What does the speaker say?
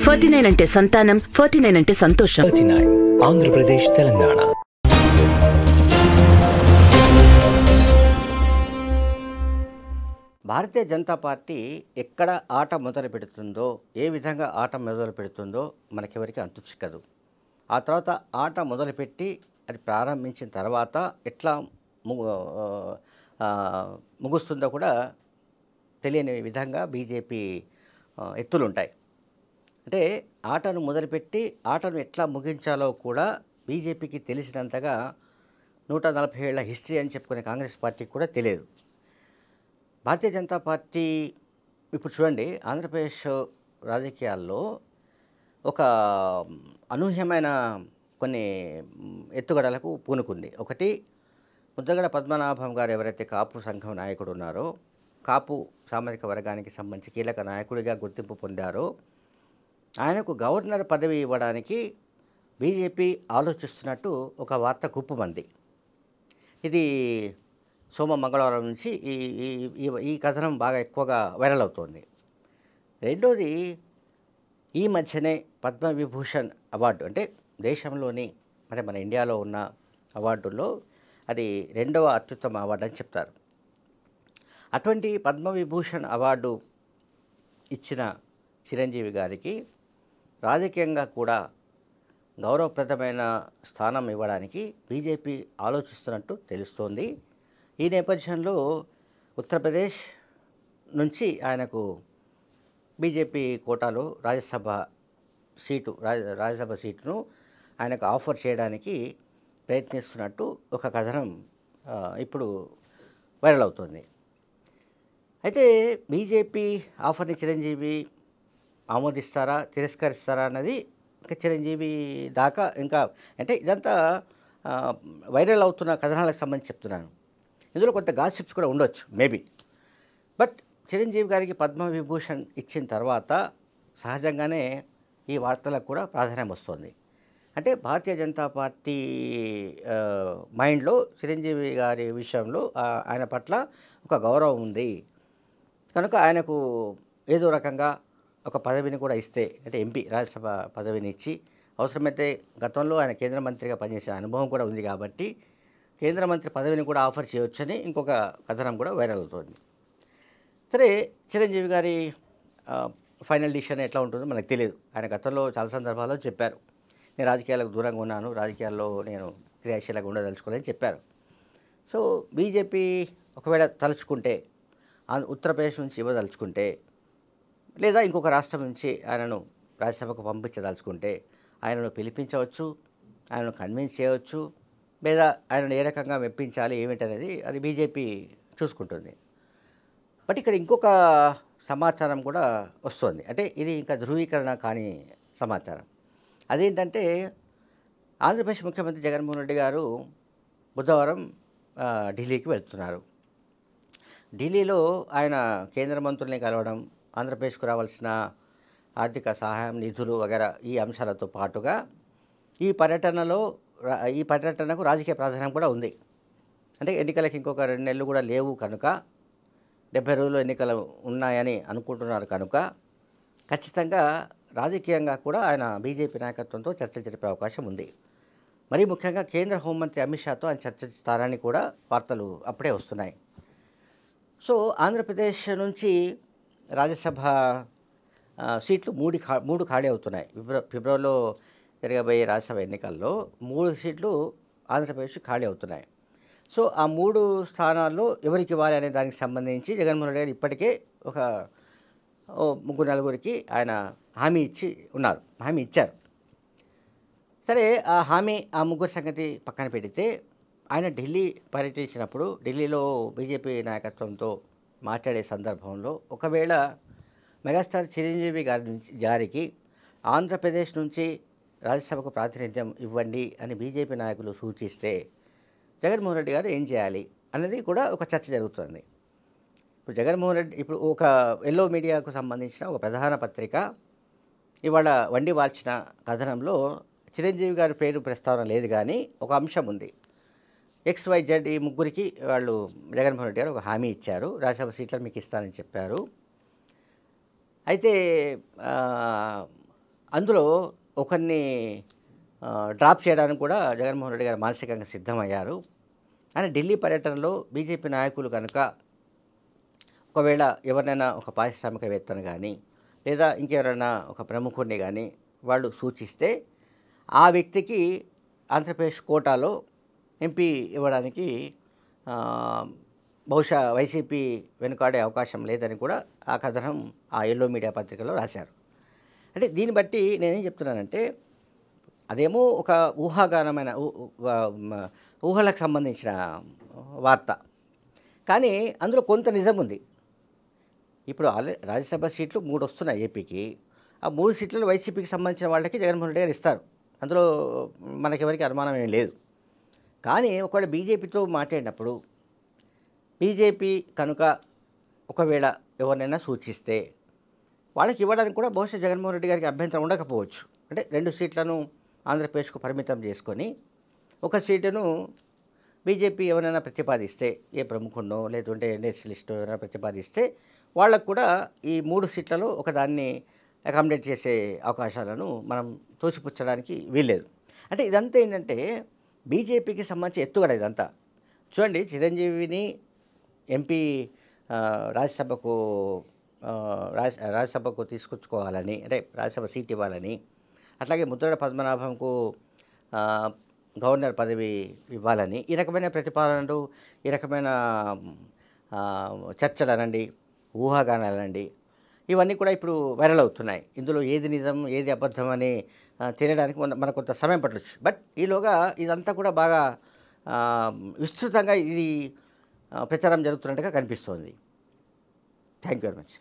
49 అంటే సంతానం, 49 అంటే సంతోషం. 39 ఆంధ్రప్రదేశ్, తెలంగాణ. భారతీయ జనతా పార్టీ ఎక్కడ ఆట మొదలు పెడుతుందో, ఏ విధంగా ఆట మొదలు పెడుతుందో మనకెవరికి అంతు చిక్కదు. ఆ తర్వాత ఆట మొదలుపెట్టి అది ప్రారంభించిన తర్వాత ఎట్లా ముగుస్తుందో కూడా తెలియని విధంగా బీజేపీ ఎత్తులుంటాయి. అంటే ఆటను మొదలుపెట్టి ఆటను ఎట్లా ముగించాలో కూడా బీజేపీకి తెలిసినంతగా 140 ఏళ్ల హిస్టరీ అని చెప్పుకునే కాంగ్రెస్ పార్టీకి కూడా తెలియదు. భారతీయ జనతా పార్టీ ఇప్పుడు చూడండి, ఆంధ్రప్రదేశ్ రాజకీయాల్లో ఒక అనూహ్యమైన కొన్ని ఎత్తుగడలకు పూనుకుంది. ఒకటి, ముద్దగడ పద్మనాభం గారు ఎవరైతే కాపు సంఘం నాయకుడు ఉన్నారో, కాపు సామాజిక వర్గానికి సంబంధించి కీలక నాయకుడిగా గుర్తింపు పొందారో, ఆయనకు గవర్నర్ పదవి ఇవ్వడానికి బీజేపీ ఆలోచిస్తున్నట్టు ఒక వార్త గుప్పుమంది. ఇది మంగళవారం నుంచి ఈ కథనం బాగా ఎక్కువగా వైరల్ అవుతోంది. రెండోది, ఈ మధ్యనే పద్మవిభూషణ్ అవార్డు, అంటే దేశంలోని అంటే మన ఇండియాలో ఉన్న అవార్డుల్లో అది 2వ అత్యుత్తమ అవార్డు అని చెప్తారు. అటువంటి పద్మవిభూషణ్ అవార్డు ఇచ్చిన చిరంజీవి గారికి రాజకీయంగా కూడా గౌరవప్రదమైన స్థానం ఇవ్వడానికి బీజేపీ ఆలోచిస్తున్నట్టు తెలుస్తోంది. ఈ నేపథ్యంలో ఉత్తరప్రదేశ్ నుంచి ఆయనకు బీజేపీ కోటాలో రాజ్యసభ సీటును ఆయనకు ఆఫర్ చేయడానికి ప్రయత్నిస్తున్నట్టు ఒక కథనం ఇప్పుడు వైరల్ అవుతుంది. అయితే బీజేపీ ఆఫర్ని చిరంజీవి ఆమోదిస్తారా, తిరస్కరిస్తారా అన్నది ఇంకా చిరంజీవి దాకా ఇంకా, అంటే ఇదంతా వైరల్ అవుతున్న కథనాలకు సంబంధించి చెప్తున్నాను. ఇందులో కొంత గాసిప్స్ కూడా ఉండొచ్చు మేబీ. బట్ చిరంజీవి గారికి పద్మవిభూషణ్ ఇచ్చిన తర్వాత సహజంగానే ఈ వార్తలకు కూడా ప్రాధాన్యం వస్తుంది. అంటే భారతీయ జనతా పార్టీ మైండ్లో చిరంజీవి గారి విషయంలో ఆయన పట్ల ఒక గౌరవం ఉంది కనుక ఆయనకు ఏదో రకంగా ఒక పదవిని కూడా ఇస్తే, అంటే ఎంపీ రాజ్యసభ పదవిని ఇచ్చి, అవసరమైతే గతంలో ఆయన కేంద్ర మంత్రిగా పనిచేసే అనుభవం కూడా ఉంది కాబట్టి కేంద్ర మంత్రి పదవిని కూడా ఆఫర్ చేయవచ్చని ఇంకొక కథనం కూడా వైరల్ అవుతుంది. సరే, చిరంజీవి గారి ఫైనల్ డిసిషన్ ఎట్లా ఉంటుందో మనకు తెలియదు. ఆయన గతంలో చాలా సందర్భాల్లో చెప్పారు, నేను రాజకీయాలకు దూరంగా ఉన్నాను, రాజకీయాల్లో నేను క్రియాశీలంగా ఉండదలుచుకోలేని చెప్పారు. సో బీజేపీ ఒకవేళ తలుచుకుంటే, ఉత్తరప్రదేశ్ నుంచి ఇవ్వదలుచుకుంటే, లేదా ఇంకొక రాష్ట్రం నుంచి ఆయనను రాజ్యసభకు పంపించదలుచుకుంటే ఆయనను పిలిపించవచ్చు, ఆయనను కన్విన్స్ చేయవచ్చు, లేదా ఆయనను ఏ రకంగా మెప్పించాలి ఏమిటనేది అది బీజేపీ చూసుకుంటుంది. బట్ ఇక్కడ ఇంకొక సమాచారం కూడా వస్తుంది. అంటే ఇది ఇంకా ధృవీకరణ కాని సమాచారం. అదేంటంటే, ఆంధ్రప్రదేశ్ ముఖ్యమంత్రి జగన్మోహన్ రెడ్డి గారు బుధవారం ఢిల్లీకి వెళ్తున్నారు. ఢిల్లీలో ఆయన కేంద్ర మంత్రుల్ని కలవడం, ఆంధ్రప్రదేశ్కు రావాల్సిన ఆర్థిక సహాయం, నిధులు వగైరా ఈ అంశాలతో పాటుగా ఈ పర్యటనకు రాజకీయ ప్రాధాన్యం కూడా ఉంది. అంటే ఎన్నికలకు ఇంకొక 2 నెలలు కూడా లేవు కనుక, 70 రోజులు ఎన్నికలు ఉన్నాయని అనుకుంటున్నారు కనుక ఖచ్చితంగా రాజకీయంగా కూడా ఆయన బీజేపీ నాయకత్వంతో చర్చలు జరిపే అవకాశం ఉంది. మరీ ముఖ్యంగా కేంద్ర హోంమంత్రి అమిత్ షాతో ఆయన చర్చిస్తారని కూడా వార్తలు అప్పుడే వస్తున్నాయి. సో ఆంధ్రప్రదేశ్ నుంచి రాజ్యసభ సీట్లు 3 ఖాళీ అవుతున్నాయి. ఫిబ్రవరిలో జరగబోయే రాజ్యసభ ఎన్నికల్లో 3 సీట్లు ఆంధ్రప్రదేశ్ ఖాళీ అవుతున్నాయి. సో ఆ 3 స్థానాల్లో ఎవరికి ఇవ్వాలి అనే దానికి సంబంధించి జగన్మోహన్ రెడ్డి గారు ఇప్పటికే ఒక 3-4 ఆయన హామీ ఇచ్చారు. సరే, ఆ 3 సంగతి పక్కన పెడితే, ఆయన ఢిల్లీ పర్యటించినప్పుడు ఢిల్లీలో బీజేపీ నాయకత్వంతో మాట్లాడే సందర్భంలో ఒకవేళ మెగాస్టార్ చిరంజీవి గారికి ఆంధ్రప్రదేశ్ నుంచి రాజ్యసభకు ప్రాతినిధ్యం ఇవ్వండి అని బీజేపీ నాయకులు సూచిస్తే జగన్మోహన్ రెడ్డి గారు ఏం చేయాలి అన్నది కూడా ఒక చర్చ జరుగుతుంది. ఇప్పుడు జగన్మోహన్ రెడ్డి ఒక ఎల్లో మీడియాకు సంబంధించిన ఒక ప్రధాన పత్రిక ఇవాళ వండి వాల్చిన కథనంలో చిరంజీవి గారి పేరు ప్రస్తావన లేదు, కానీ ఒక అంశం ఉంది. XYZ ఈ 3కి వాళ్ళు జగన్మోహన్ రెడ్డి గారు ఒక హామీ ఇచ్చారు, రాజ్యసభ సీట్లను మీకు ఇస్తానని చెప్పారు. అయితే అందులో ఒకరిని డ్రాప్ చేయడానికి కూడా జగన్మోహన్ రెడ్డి గారు మానసికంగా సిద్ధమయ్యారు. ఆయన ఢిల్లీ పర్యటనలో బీజేపీ నాయకులు కనుక ఒకవేళ ఎవరినైనా ఒక పారిశ్రామికవేత్తను కానీ లేదా ఇంకెవరైనా ఒక ప్రముఖుడిని కానీ వాళ్ళు సూచిస్తే ఆ వ్యక్తికి ఆంధ్రప్రదేశ్ కోటాలో ఎంపీ ఇవ్వడానికి బహుశా వైసీపీ వెనుకాడే అవకాశం లేదని కూడా ఆ కథనం ఆ ఎల్లో మీడియా పత్రికలో రాశారు. అంటే దీన్ని బట్టి నేనేం చెప్తున్నానంటే అదేమో ఒక ఊహాగానమైన ఊహలకు సంబంధించిన వార్త, కానీ అందులో కొంత నిజం ఉంది. ఇప్పుడు రాజ్యసభ సీట్లు 3 వస్తున్నాయి ఏపీకి. ఆ 3 సీట్లలో వైసీపీకి సంబంధించిన వాళ్ళకి జగన్మోహన్ రెడ్డి గారు ఇస్తారు. అందులో మనకెవరికి అనుమానం ఏం లేదు. కానీ ఒకవేళ బీజేపీతో మాట్లాడినప్పుడు బీజేపీ కనుక ఒకవేళ ఎవరినైనా సూచిస్తే వాళ్ళకి ఇవ్వడానికి కూడా బహుశా జగన్మోహన్ రెడ్డి గారికి అభ్యంతరం ఉండకపోవచ్చు. అంటే 2 సీట్లను ఆంధ్రప్రదేశ్కు పరిమితం చేసుకొని ఒక సీటును బీజేపీ ఎవరైనా ప్రతిపాదిస్తే, ఏ ప్రముఖున్నో లేదంటే నేషనలిస్టో ఎవరైనా ప్రతిపాదిస్తే వాళ్ళకు కూడా ఈ 3 సీట్లలో ఒకదాన్ని అకామిడేట్ చేసే అవకాశాలను మనం తోసిపుచ్చడానికి వీల్లేదు. అంటే ఇదంతా ఏంటంటే బీజేపీకి సంబంధించి ఎత్తుగడ ఇదంతా. చూడండి, చిరంజీవిని ఎంపీ రాజ్యసభకు తీసుకొచ్చుకోవాలని, అంటే రాజ్యసభ సీట్ ఇవ్వాలని, అట్లాగే ముద్రగడ పద్మనాభంకు గవర్నర్ పదవి ఇవ్వాలని ఈ రకమైన ప్రతిపాదనలు, ఈ రకమైన చర్చలు అనండి, ఊహాగానాలండి, ఇవన్నీ కూడా ఇప్పుడు వైరల్ అవుతున్నాయి. ఇందులో ఏది నిజం ఏది అబద్ధం అని తెలియడానికి మనకు కొంత సమయం పట్టవచ్చు. బట్ ఈలోగా ఇదంతా కూడా బాగా విస్తృతంగా ఇది ప్రచారం జరుగుతున్నట్టుగా కనిపిస్తోంది. Thank you very much.